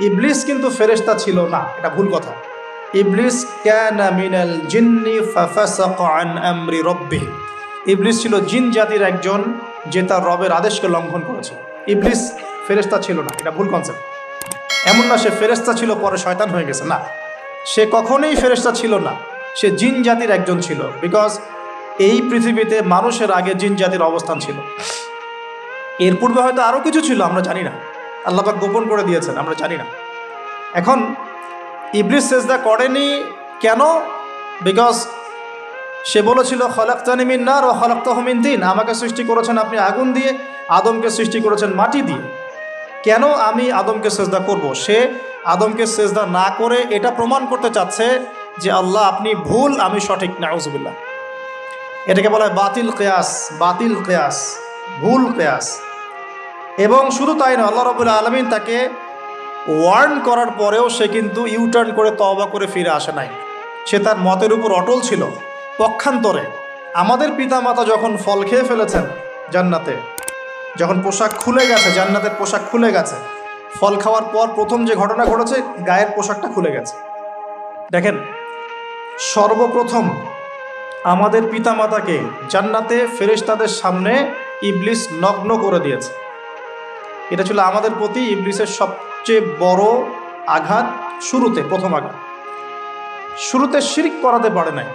ইবলিস কিন্তু ফেরেশতা ছিল না, এটা ভুল কথা। ইবলিস কানা মিনাল জিন্নি ফাফাসাকা আন আমরি রাব্বিহি, ইবলিস ছিল জিন জাতির একজন যে তার রবের আদেশকে লঙ্ঘন করেছে। ইবলিস ফেরেশতা ছিল না, এটা ভুল কনসেপ্ট। এমন না সে ফেরেশতা ছিল পরে শয়তান হয়ে গেছে, না, সে কখনোই ফেরেশতা ছিল না, সে জিন জাতির একজন ছিল। বিকজ এই পৃথিবীতে মানুষের আগে জিন জাতির অবস্থান ছিল, এর পূর্বে হয়তো আরও কিছু ছিল, আমরা জানি না, আল্লাহ পাক গোপন করে দিয়েছেন, আমরা জানি না। এখন ইবলিস সেজদা করেনি কেন? বিকজ সে বলেছিল খলাকতানি মিন নার ওয়া খলাকতাহু মিন তিন, আমাকে সৃষ্টি করেছেন আপনি আগুন দিয়ে, আদমকে সৃষ্টি করেছেন মাটি দিয়ে, কেন আমি আদমকে সেজদা করব? সে আদমকে সেজদা না করে এটা প্রমাণ করতে চাচ্ছে যে আল্লাহ আপনি ভুল, আমি সঠিক। নাউজুবিল্লাহ। এটাকে বলা হয় বাতিল কিয়াস, বাতিল কিয়াস, ভুল কিয়াস। এবং শুধু তাই নয়, আল্লাহ রাব্বুল আলামিন তাকে ওয়ার্ন করার পরেও সে কিন্তু ইউটার্ন করে তওবা করে ফিরে আসে নাই, সে তার মতের উপর অটল ছিল। পক্ষান্তরে আমাদের পিতামাতা যখন ফল খেয়ে ফেলেছেন জান্নাতে, যখন পোশাক খুলে গেছে, জান্নাতের পোশাক খুলে গেছে, ফল খাওয়ার পর প্রথম যে ঘটনা ঘটেছে, গায়ের পোশাকটা খুলে গেছে। দেখেন, সর্বপ্রথম আমাদের পিতামাতাকে জান্নাতে ফেরেশতাদের সামনে ইবলিস নগ্ন করে দিয়েছে। এটা ছিল আমাদের প্রতি ইবলিসের সবচেয়ে বড় আঘাত। শুরুতে, প্রথম আঘাত, শুরুতে শিরক করাতে পারে নাই,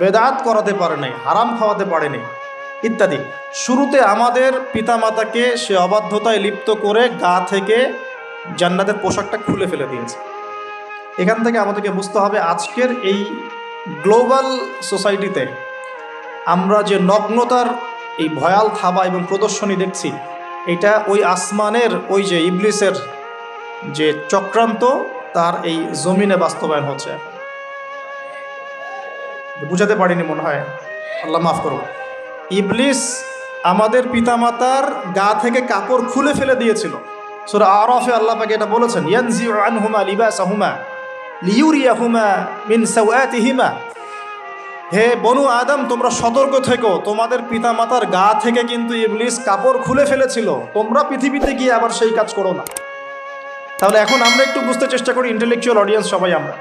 বেদাত করাতে পারে নাই, হারাম খাওয়াতে পারেনি ইত্যাদি। শুরুতে আমাদের পিতামাতাকে সে অবাধ্যতায় লিপ্ত করে গা থেকে জান্নাতের পোশাকটা খুলে ফেলে দিয়েছে। এখান থেকে আমাদেরকে বুঝতে হবে আজকের এই গ্লোবাল সোসাইটিতে আমরা যে নগ্নতার এই ভয়াল থাবা এবং প্রদর্শনী দেখছি, এটা ওই আসমানের ওই যে ইবলিসের যে চক্রান্ত, তার এই জমিনে বাস্তবায়ন হচ্ছে। বুঝাতে পারিনি মনে হয়, আল্লাহ মাফ করুন। ইবলিস আমাদের পিতামাতার গা থেকে কাপড় খুলে ফেলে দিয়েছিল। সূরা আরাফে আল্লাহ পাক এটা বলেছেন, ইয়ানজিউ আনহুমা লিবাসাহুমা লিইউরিয়াহুমা মিন সাওয়াতিহিমা। হে বনু আদম, তোমরা সতর্ক থেকো, তোমাদের পিতামাতার গা থেকে কিন্তু ইবলিস কাপড় খুলে ফেলেছিল, তোমরা পৃথিবীতে গিয়ে আবার সেই কাজ করো না। তাহলে এখন আমরা একটু বুঝতে চেষ্টা করি, ইন্টেলেকচুয়াল অডিয়েন্স সবাই আমরা,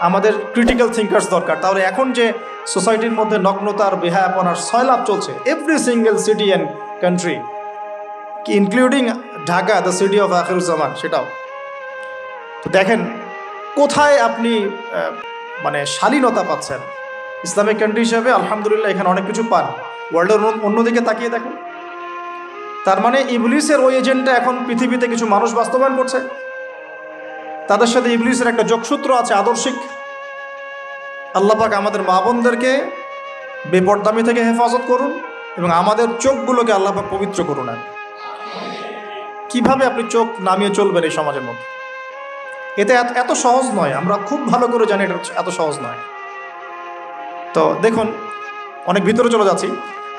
আমাদের ক্রিটিক্যাল থিঙ্কার্স দরকার। তাহলে এখন যে সোসাইটির মধ্যে নগ্নতার, বেহায়াপনার সয়লাভ চলছে, every single city and country, including Dhaka, the city of Akhiruzzaman, সেটাও তো দেখেন কোথায় আপনি মানে শালীনতা পাচ্ছেন। ইসলামিক কান্ট্রি হিসেবে আলহামদুলিল্লাহ এখানে অনেক কিছু পান, ওয়ার্ল্ডের অন্যদিকে তাকিয়ে দেখুন। তার মানে ইবলিসের ওই এজেন্টটা এখন পৃথিবীতে কিছু মানুষ বাস্তবায়ন করছে, তাদের সাথে ইবলিসের একটা যোগসূত্র আছে আদর্শিক। আল্লাহ পাক আমাদের মা বোনদেরকে বেপরদামি থেকে হেফাজত করুন এবং আমাদের চোখগুলোকে আল্লাহ পাক পবিত্র করুন। কিভাবে আপনি চোখ নামিয়ে চলবেন এই সমাজের মধ্যে, এতে এত সহজ নয়, আমরা খুব ভালো করে জানি এটা এত সহজ নয়। তো দেখুন, অনেক ভিতরে চলে যাচ্ছি।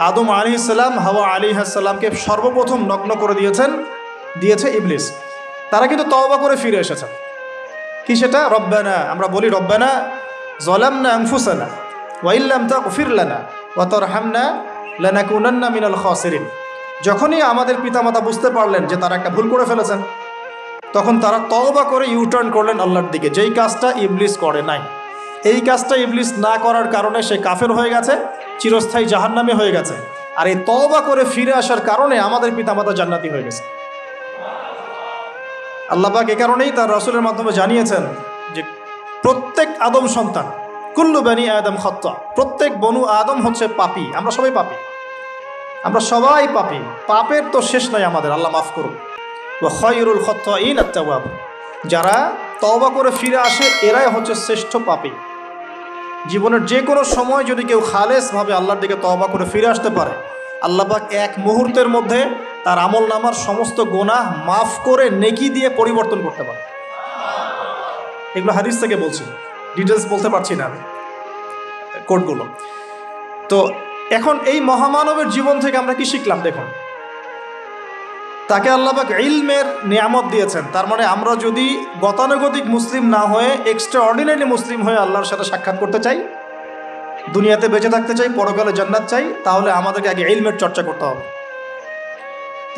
আদম আলাইহিস সালাম, হাওয়া আলাইহিস সালামকে সর্বপ্রথম নগ্ন করে দিয়েছে ইবলিস। তারা কিন্তু তওবা করে ফিরে এসেছে। কি সেটা? রব্বানা, আমরা বলি রব্বানা যালামনা আনফুসানা ওয়া ইল্লাম তাগফির লানা ওয়া তারহামনা লানাকুনান্না মিনাল খাসিরিন। যখনই আমাদের পিতামাতা বুঝতে পারলেন যে তারা একটা ভুল করে ফেলেছেন, তখন তারা তওবা করে ইউটার্ন করলেন আল্লাহর দিকে, যেই কাজটা ইবলিস করে নাই। এই কাজটা ইবলিস না করার কারণে সে কাফের হয়ে গেছে, চিরস্থায়ী জাহান্নামী হয়ে গেছে। আর এই তওবা করে ফিরে আসার কারণে আমাদের পিতামাতা জান্নাতি হয়ে গেছে। আল্লাহ পাক এ কারণেই তার রাসূলের মাধ্যমে জানিয়েছেন যে প্রত্যেক আদম সন্তান, কুল্লু বানি আদম খাত্তা, প্রত্যেক বনু আদম হচ্ছে পাপী। আমরা সবাই পাপী, আমরা সবাই পাপী, পাপের তো শেষ নাই আমাদের, আল্লাহ মাফ করুন। ওয়া খায়রুল খাত্তাইন আত-তাওয়াব, যারা তওবা করে ফিরে আসে এরাই হচ্ছে শ্রেষ্ঠ পাপী। জীবনের যে কোনো সময় যদি কেউ খালেসভাবে আল্লাহর দিকে তওবা করে ফিরে আসতে পারে, আল্লাহ পাক এক মুহূর্তের মধ্যে তার আমল নামার সমস্ত গুনাহ মাফ করে নেকি দিয়ে পরিবর্তন করতে পারে। এগুলো হাদিস থেকে বলছি, ডিটেলস বলতে পারছি না আমি, কোডগুলো। তো এখন এই মহামানবের জীবন থেকে আমরা কি শিখলাম? দেখুন, তাকে আল্লাহ পাক ইলমের নিয়ামত দিয়েছেন। তার মানে আমরা যদি গতানুগতিক মুসলিম না হয়ে এক্সট্রা অর্ডিনারি মুসলিম হয়ে আল্লাহর সাথে সাক্ষাৎ করতে চাই, দুনিয়াতে বেঁচে থাকতে চাই, পরকালে জান্নাত চাই, তাহলে আমাদেরকে আগে ইলমের চর্চা করতে হবে।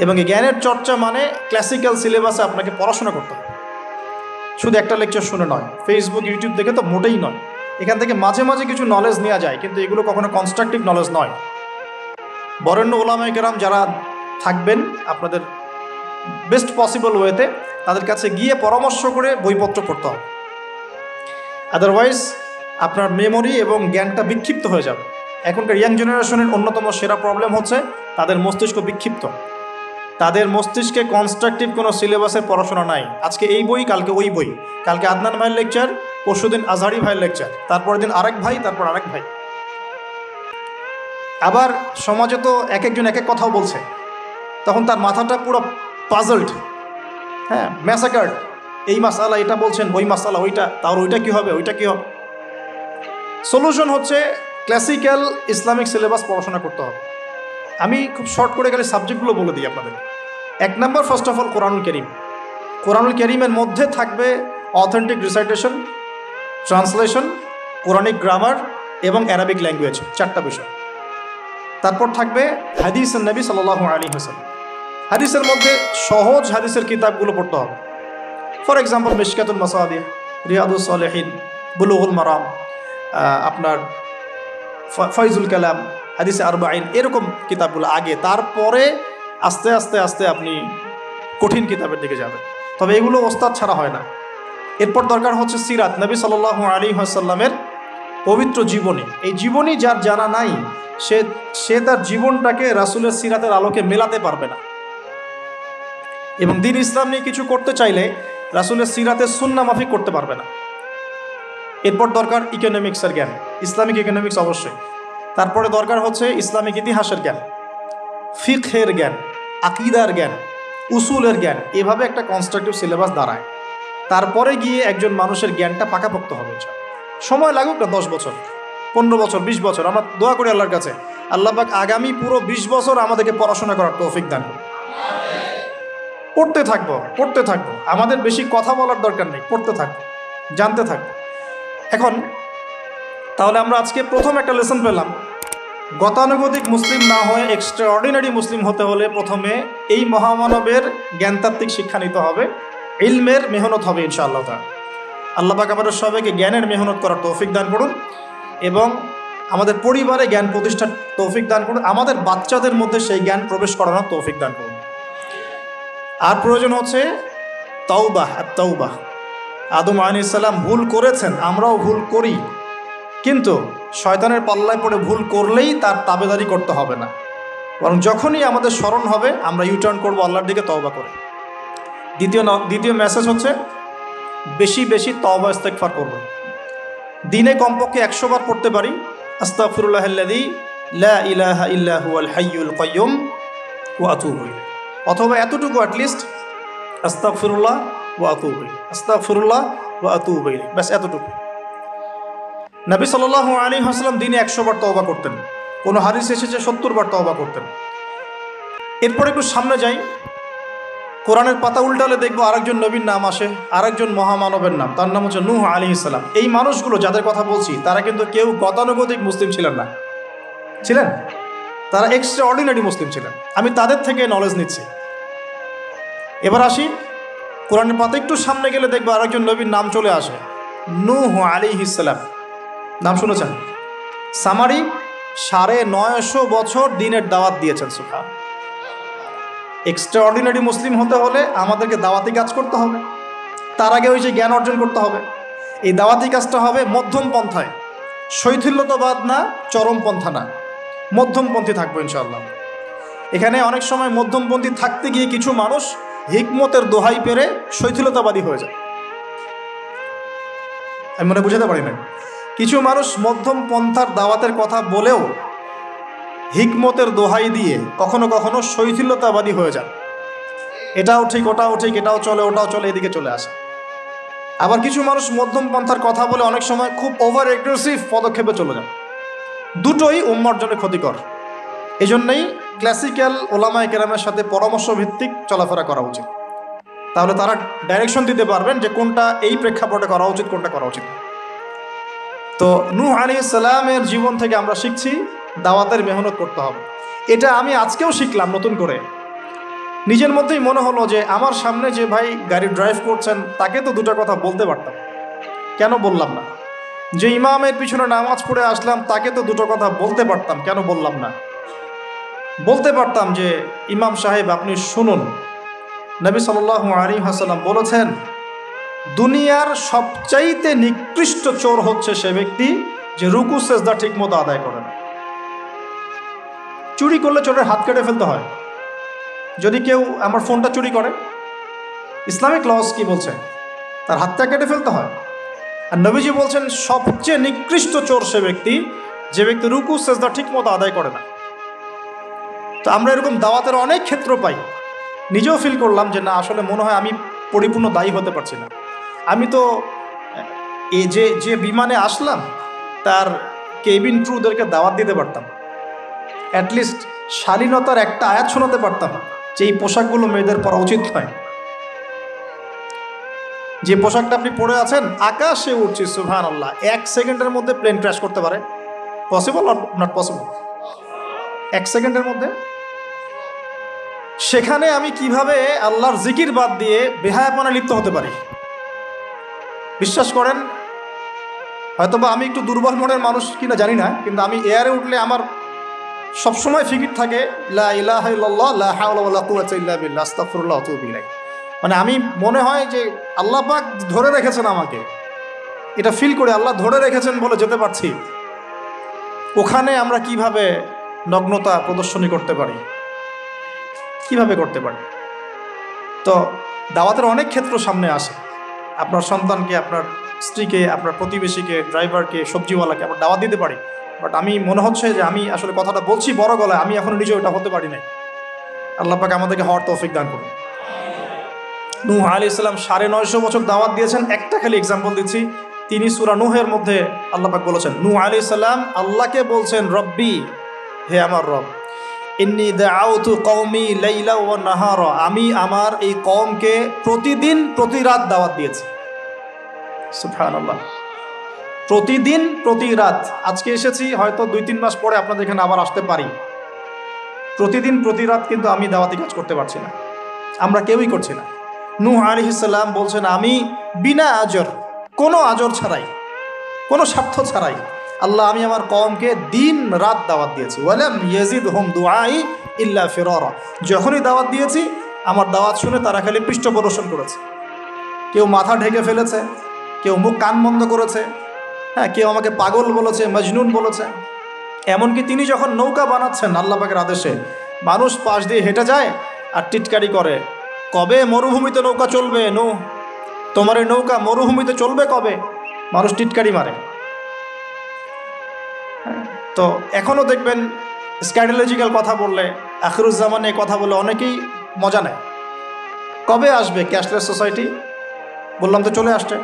এবং এই জ্ঞানের চর্চা মানে ক্লাসিক্যাল সিলেবাসে আপনাকে পড়াশোনা করতে হবে। শুধু একটা লেকচার শুনে নয়, ফেসবুক ইউটিউব দেখে তো মোটেই নয়। এখান থেকে মাঝে মাঝে কিছু নলেজ নেওয়া যায়, কিন্তু এগুলো কখনো কনস্ট্রাকটিভ নলেজ নয়। বরেণ্য ওলামায়ে কেরাম যারা থাকবেন আপনাদের বেস্ট পসিবল ওয়েতে, তাদের কাছে গিয়ে পরামর্শ করে বইপত্র পড়তে হবে। আদারওয়াইজ আপনার মেমোরি এবং জ্ঞানটা বিক্ষিপ্ত হয়ে যাবে। এখনকার ইয়াং জেনারেশনের অন্যতম সেরা প্রবলেম হচ্ছে তাদের মস্তিষ্ক বিক্ষিপ্ত। তাদের মস্তিষ্কে কনস্ট্রাকটিভ কোনো সিলেবাসের পড়াশোনা নাই। আজকে এই বই, কালকে ওই বই, কালকে আদনান ভাইয়ের লেকচার, পরশুদিন আজহারি ভাইয়ের লেকচার, তারপরের দিন আরেক ভাই, তারপর আরেক ভাই। আবার সমাজে তো এক একজন এক এক কথাও বলছে, তখন তার মাথাটা পুরো পাজলড, হ্যাঁ, ম্যাসাকার্ড। এই মাসালা এটা বলছেন, ওই মাসালা ওইটা, তার ওইটা কী হবে, ওইটা কী হবে। সলিউশন হচ্ছে ক্লাসিক্যাল ইসলামিক সিলেবাস পড়াশোনা করতে হবে। আমি খুব শর্ট করে গেলে সাবজেক্টগুলো বলে দিই আপনাদের। 1 নম্বর, ফার্স্ট অফ অল কোরআনুল কারীম। কোরআনুল কারীমের মধ্যে থাকবে authentic recitation, translation, Quranic grammar এবং অ্যারাবিক ল্যাঙ্গুয়েজ, 4টা বিষয়। তারপর থাকবে হাদিস নবী সাল্লাল্লাহু আলাইহি ওয়াসাল্লাম। হাদিসের মধ্যে সহজ হাদিসের কিতাবগুলো পড়তে হবে। ফর এক্সাম্পল মিশকাতুল মাসাবিহ, রিয়াদুস সালিহিন, বুলুগুল মারাম, আপনার ফয়জুল কালাম, হাদিসে আরবাঈন, এরকম কিতাবগুলো আগে, তারপরে আস্তে আস্তে আস্তে আপনি কঠিন কিতাবের দিকে যাবেন। তবে এগুলো ওস্তাদ ছাড়া হয় না। এরপর দরকার হচ্ছে সিরাত, নবী সাল্লাল্লাহু আলাইহি ওয়াসাল্লামের পবিত্র জীবনী। এই জীবনী যার জানা নাই, সে তার জীবনটাকে রাসূলের সিরাতের আলোকে মেলাতে পারবে না। এবং দিন ইসলাম নিয়ে কিছু করতে চাইলে রাসূলের সিরাতের সুন্নাহ মাফিক করতে পারবে না। এরপর দরকার ইকোনমিক্সের জ্ঞান, ইসলামিক ইকোনমিক্স অবশ্যই। তারপরে দরকার হচ্ছে ইসলামিক ইতিহাসের জ্ঞান, ফিকহের জ্ঞান, আকীদার জ্ঞান, উসুলের জ্ঞান। এভাবে একটা কনস্ট্রাকটিভ সিলেবাস দাঁড়ায়। তারপরে গিয়ে একজন মানুষের জ্ঞানটা পাকাপোক্ত হবে। সময় লাগুক না, 10 বছর, 15 বছর, 20 বছর। আমরা দোয়া করি আল্লাহর কাছে, আল্লাহ পাক আগামী পুরো 20 বছর আমাদেরকে পড়াশোনা করার তৌফিক দান করুন। পড়তে থাকবো। আমাদের বেশি কথা বলার দরকার নেই, পড়তে থাকবো, জানতে থাকবো। এখন তাহলে আমরা আজকে প্রথম একটা লেসন পেলাম, গতানুগতিক মুসলিম না হয়ে এক্সট্রা অর্ডিনারি মুসলিম হতে হলে প্রথমে এই মহামানবের জ্ঞানতাত্ত্বিক শিক্ষা নিতে হবে, ইলমের মেহনত হবে ইনশাআল্লাহ তাআলা। আল্লাহ পাক আমাদের সবাইকে জ্ঞানের মেহনত করার তৌফিক দান করুন এবং আমাদের পরিবারে জ্ঞান প্রতিষ্ঠার তৌফিক দান করুন। আমাদের বাচ্চাদের মধ্যে সেই জ্ঞান প্রবেশ করানোর তৌফিক দান করুন। আর প্রয়োজন হচ্ছে তাওবাহ, আত-তাওবাহ। আদম আলাইহিস সালাম ভুল করেছেন, আমরাও ভুল করি, কিন্তু শয়তানের পাল্লায় পড়ে ভুল করলেই তার তাবেদারি করতে হবে না, বরং যখনই আমাদের স্মরণ হবে আমরা ইউটার্ন করবো আল্লাহর দিকে তওবা করে। দ্বিতীয় মেসেজ হচ্ছে বেশি বেশি তওবা ইস্তেগফার করব। দিনে কমপক্ষে 100 বার পড়তে পারি আস্তাগফিরুল্লাহাল্লাযী লা ইলাহা ইল্লা হুয়াল হাইয়ুল কাইয়্যুম ওয়া আতুবু ইলাইহি, অথবা এতটুকু অ্যাটলিস্ট আস্তাগফিরুল্লাহ ওয়া আতুবু ইলাইহি, আস্তাগফিরুল্লাহ ওয়া আতুবু ইলাইহি, ব্যাস এতটুকু। নবী সাল্লাল্লাহু আলাইহি ওয়াসাল্লাম দিনে 100 বার তওবা করতেন, কোনো হাদিস এসেছে 70 বার তওবা করতেন। এরপর একটু সামনে যাই, কোরআনের পাতা উল্টালে দেখবো আরেকজন নবীর নাম আসে, আরেকজন মহামানবের নাম, তার নাম হচ্ছে নূহ আলাইহিস সালাম। এই মানুষগুলো যাদের কথা বলছি তারা কিন্তু কেউ গতানুগতিক মুসলিম ছিলেন না, ছিলেন তারা এক্সট্রা অর্ডিনারি মুসলিম ছিলেন। আমি তাদের থেকে নলেজ নিচ্ছি। এবার আসি, কোরআনের পাতা একটু সামনে গেলে দেখবো আরেকজন নবীর নাম চলে আসে, নূহ আলাইহিস সালাম। নাম শুনেছেন? সামারি 950 বছর দিনের দাওয়াত দিয়েছেন। সুবহান। এক্সট্রা অর্ডিনারি মুসলিম হতে হলে আমাদেরকে দাওয়াতি কাজ করতে হবে, তার আগে ওই যে জ্ঞান অর্জন করতে হবে। এই দাওয়াতি কাজটা হবে মধ্যম পন্থায়, শৈথিল্যতাবাদ না, চরমপন্থা না, মধ্যমপন্থী থাকবো ইনশাআল্লাহ। এখানে অনেক সময় মধ্যমপন্থী থাকতে গিয়ে কিছু মানুষ হিকমতের দোহাই পেরে শৈথিলতাবাদী হয়ে যায়। আমি মনে বুঝাতে পারি না, কিছু মানুষ মধ্যম পন্থার দাওয়াতের কথা বলেও হিকমতের দোহাই দিয়ে কখনো কখনো শৈথিল্যতাবাদী হয়ে যায়। এটাও ঠিক, ওটাও ঠিক, এটাও চলে, ওটাও চলে, এদিকে চলে আসে। আবার কিছু মানুষ মধ্যম পন্থার কথা বলে অনেক সময় খুব ওভার এগ্রেসিভ পদক্ষেপে চলে যায়। দুটোই উম্মার জন্য ক্ষতিকর। এই জন্যই ক্লাসিক্যাল ওলামায়ে কেরামের সাথে পরামর্শ ভিত্তিক চলাফেরা করা উচিত। তাহলে তারা ডাইরেকশন দিতে পারবেন যে কোনটা এই প্রেক্ষাপটে করা উচিত, কোনটা করা উচিত। তো নূহ আলাইহিস সালামের জীবন থেকে আমরা শিখছি দাওয়াতের মেহনত করতে হবে। এটা আমি আজকেও শিখলাম নতুন করে। নিজের মধ্যেই মনে হলো যে আমার সামনে যে ভাই গাড়ি ড্রাইভ করছেন তাকে তো দুটো কথা বলতে পারতাম, কেন বললাম না? যে ইমামের পিছনে নামাজ পড়ে আসলাম তাকে তো দুটো কথা বলতে পারতাম, কেন বললাম না? বলতে পারতাম যে ইমাম সাহেব আপনি শুনুন, নবী সাল্লাল্লাহু আলাইহি ওয়াসাল্লাম বলেছেন দুনিয়ার সবচাইতে নিকৃষ্ট চোর হচ্ছে সে ব্যক্তি যে রুকু সেজদা ঠিক মতো আদায় করে না। চুরি করলে চোরের হাত কেটে ফেলতে হয়। যদি কেউ আমার ফোনটা চুরি করে, ইসলামিক লস কি বলছে? তার হাতটা কেটে ফেলতে হয়। আর নবীজি বলছেন সবচেয়ে নিকৃষ্ট চোর সে ব্যক্তি যে ব্যক্তি রুকু সেজদা ঠিক মতো আদায় করে না। তো আমরা এরকম দাওয়াতের অনেক ক্ষেত্র পাই। নিজেও ফিল করলাম যে না, আসলে মনে হয় আমি পরিপূর্ণ দায়ী হতে পারছি না। আমি তো যে বিমানে আসলাম তার কেবিন ক্রুদেরকে দাওয়াত দিতে পারতাম, অ্যাটলিস্ট শালীনতার একটা আয়াত শোনাতে পারতাম যে এই পোশাকগুলো মেয়েদের পরা উচিত নয়। যে পোশাকটা আপনি পরে আছেন, আকাশে উঠছে সুবহানাল্লাহ, 1 সেকেন্ডের মধ্যে প্লেন ক্র্যাশ করতে পারে। Possible or not possible? 1 সেকেন্ডের মধ্যে। সেখানে আমি কিভাবে আল্লাহর জিকির বাদ দিয়ে বেহায়াপনা লিপ্ত হতে পারি? বিশ্বাস করেন, হয়তোবা আমি একটু দুর্বল মনের মানুষ কিনা জানি না, কিন্তু আমি এয়ারে উঠলে আমার সবসময় ফিকির থাকে লা ইলাহা ইল্লাল্লাহ লা হাওলা ওয়ালা কুওয়াতা ইল্লা বিল্লাহ আস্তাগফিরুল্লাহ ওয়া আতুবু ইলাইহি। মানে আমি মনে হয় যে আল্লাহ পাক ধরে রেখেছেন আমাকে, এটা ফিল করে আল্লাহ ধরে রেখেছেন বলে যেতে পারছি। ওখানে আমরা কিভাবে নগ্নতা প্রদর্শনী করতে পারি, কিভাবে করতে পারি? তো দাওয়াতের অনেক ক্ষেত্র সামনে আসে। আপনার সন্তানকে, আপনার স্ত্রীকে, আপনার প্রতিবেশীকে, ড্রাইভারকে, সবজিওয়ালাকে আমরা দাওয়াত দিতে পারি। বাট আমি মনে হচ্ছে যে আমি আসলে কথাটা বলছি বড় গলায়, আমি এখনো নিজে ওটা হতে পারি নাই। আল্লাহ পাক আমাদেরকে হওয়ার তৌফিক দান করুন। নূহ আলাইহিস সালাম 950 বছর দাওয়াত দিয়েছেন। একটা খালি এক্সাম্পল দিচ্ছি, তিনি সূরা নূহের মধ্যে আল্লাহ পাক বলেছেন, নূহ আলাইহিস সালাম আল্লাহকে বলছেন রব্বি, হে আমার রব, ইন্নী দাআউতু কওমি লাইলা ওয়া নাহারা, আমি আমার এই কওমকে প্রতিদিন প্রতি রাত দাওয়াত দিয়েছি। সুবহানাল্লাহ, প্রতিদিন প্রতি রাত। আজকে এসেছি, হয়তো 2-3 মাস পরে আপনাদের এখানে আবার আসতে পারি। প্রতিদিন প্রতি রাত কিন্তু আমি দাওয়াতি কাজ করতে পারছি না, আমরা কেউই করছি না। নূহ আলাইহিস সালাম বলছেন আমি বিনা আজর, কোনো আজর ছাড়াই, কোনো স্বার্থ ছাড়াই আল্লাহ আমি আমার কওমকে দিন রাত দাওয়াত দিয়েছি। ওয়ালাম ইয়াজিদহুম দুআই ইল্লা ফিরারা, যখনই দাওয়াত দিয়েছি আমার দাওয়াত শুনে তারা খালি পৃষ্ঠ প্রদর্শন করেছে। কেউ মাথা ঢেকে ফেলেছে, কেউ মুখ কান বন্ধ করেছে, হ্যাঁ, কেউ আমাকে পাগল বলেছে, মজনুন বলেছে। এমনকি তিনি যখন নৌকা বানাচ্ছেন আল্লাহ পাকের আদেশে, মানুষ পাশ দিয়ে হেঁটে যায় আর টিটকারি করে, কবে মরুভূমিতে নৌকা চলবে? নূহ, তোমার এই নৌকা মরুভূমিতে চলবে কবে? মানুষ টিটকারি মারে। তো এখনও দেখবেন স্ক্যাটোলজিক্যাল কথা বললে, আখিরুজ্জামানে কথা বলে অনেকেই মজা নেয়। কবে আসবে ক্যাশলেস সোসাইটি? বললাম তো চলে আসছে।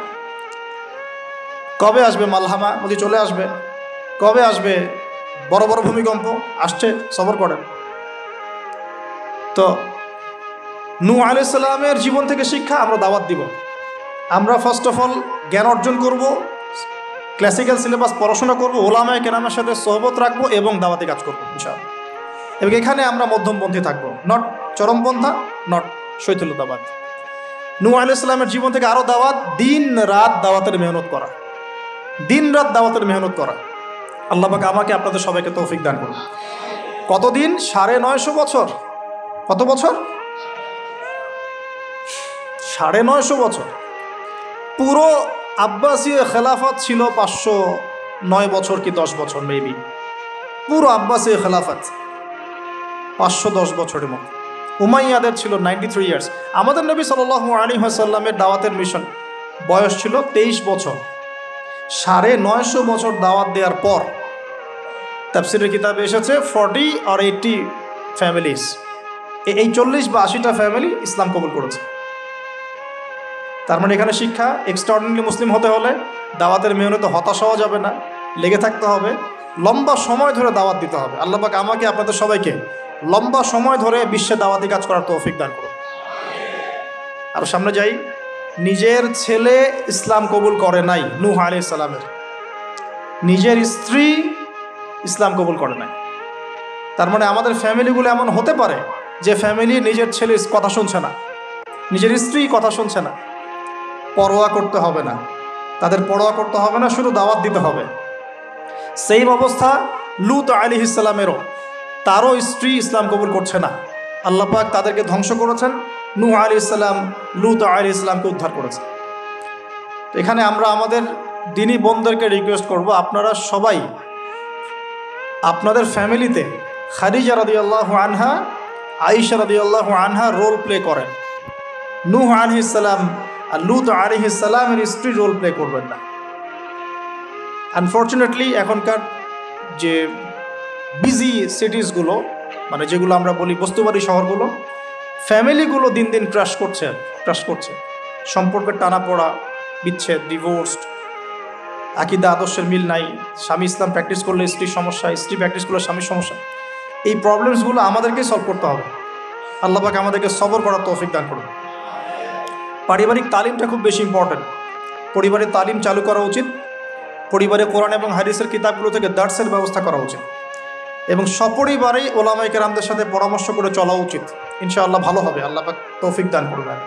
কবে আসবে মালহামা? বলছি চলে আসবে। কবে আসবে বড় বড় ভূমিকম্প? আসছে, সবর করেন। তো নূহ আলাইহিস সালামের জীবন থেকে শিক্ষা আমরা দাওয়াত দিব। আমরা ফার্স্ট অফ অল জ্ঞান অর্জন করব, ক্লাসিক্যাল সিলেবাস পড়াশোনা করব, ওলামায়ে কেরামের সাথে সোহবত রাখবো এবং দাওয়াতি কাজ করবো ইনশাআল্লাহ। এবং এখানে আমরা মধ্যমপন্থী থাকবো, নট চরমপন্থা, নট শৈথিলতাবাদ। নূহ আলাইহিস সালামের জীবন থেকে আরও দাওয়াত, দিন রাত দাওয়াতের মেহনত করা, দিন রাত দাওয়াতের মেহনত করা। আল্লাহ পাক আমাকে আপনাদের সবাইকে তৌফিক দান করুন। কতদিন? 950 বছর। কত বছর? 950 বছর। পুরো আব্বাসীয় খেলাফত ছিল 509 বছর কি 10 বছর মেবি। পুরো আব্বাসীয় খেলাফত 510 বছরের মতো। উমাইয়াদের ছিল 93 ইয়ার্স। আমাদের নবী সাল্লাল্লাহু আলাইহি ওয়াসাল্লামের দাওয়াতের মিশন বয়স ছিল 23 বছর। 950 বছর দাওয়াত দেওয়ার পর তাফসীরের কিতাবে এসেছে 40 or 80 ফ্যামিলিজ, এই 40 বা 80টা ফ্যামিলি ইসলাম কবুল করেছে। তার মানে এখানে শিক্ষা, এক্সট্রাঅর্ডিনারি মুসলিম হতে হলে দাওয়াতের মেহনতে হতাশ হওয়া যাবে না, লেগে থাকতে হবে, লম্বা সময় ধরে দাওয়াত দিতে হবে। আল্লাহ পাক আমাকে আপনাদের সবাইকে লম্বা সময় ধরে বিশ্বে দাওয়াতি কাজ করার তৌফিক দান করুন। আর সামনে যাই, নিজের ছেলে ইসলাম কবুল করে নাই নূহ আলাইহিস সালামের, নিজের স্ত্রী ইসলাম কবুল করে নাই। তার মানে আমাদের ফ্যামিলিগুলো এমন হতে পারে যে ফ্যামিলি নিজের ছেলে কথা শুনছে না, নিজের স্ত্রী কথা শুনছে না, পরোয়া করতে হবে না, তাদের পরোয়া করতে হবে না, শুধু দাওয়াত দিতে হবে। সেম অবস্থা লূত আলাইহিস সালামেরও, তারও স্ত্রী ইসলাম কবুল করছে না। আল্লাহ পাক তাদেরকে ধ্বংস করেছেন, নূহ আলাইহিস সালাম লূত আলাইহিস সালামকে উদ্ধার করেছেন। তো এখানে আমরা আমাদের দিনী বোনদেরকে রিকোয়েস্ট করব, আপনারা সবাই আপনাদের ফ্যামিলিতে খাদিজা রাদিয়াল্লাহু আনহা, আয়েশা রাদিয়াল্লাহু আনহা রোল প্লে করেন। নূহ আলাইহিস সালাম আর লূত আলাইহিস সালামের স্ত্রী রোল প্লে করবেন না। আনফর্চুনেটলি এখনকার যে বিজি সিটিসগুলো, মানে যেগুলো আমরা বলি বস্তুবাদী শহরগুলো, ফ্যামিলিগুলো দিন দিন ক্রাশ করছে। সম্পর্কের টানাপোড়া, বিচ্ছেদ, ডিভোর্সড, আকীদা আদর্শের মিল নাই, স্বামী ইসলাম প্র্যাকটিস করলে স্ত্রীর সমস্যা, স্ত্রী প্র্যাকটিস করলে স্বামীর সমস্যা। এই প্রবলেমসগুলো আমাদেরকে সলভ করতে হবে। আল্লাহ পাক আমাদেরকে সবর করার তৌফিক দান করুন। পারিবারিক তালিমটা খুব বেশি ইম্পর্টেন্ট। পরিবারের তালিম চালু করা উচিত। পরিবারে কোরআন এবং হাদিসের কিতাবগুলো থেকে দার্সের ব্যবস্থা করা উচিত এবং সপরিবারেই ওলামায়ে কেরামদের সাথে পরামর্শ করে চলা উচিত। ইনশাআল্লাহ ভালো হবে। আল্লাহ পাক তৌফিক দান করবেন।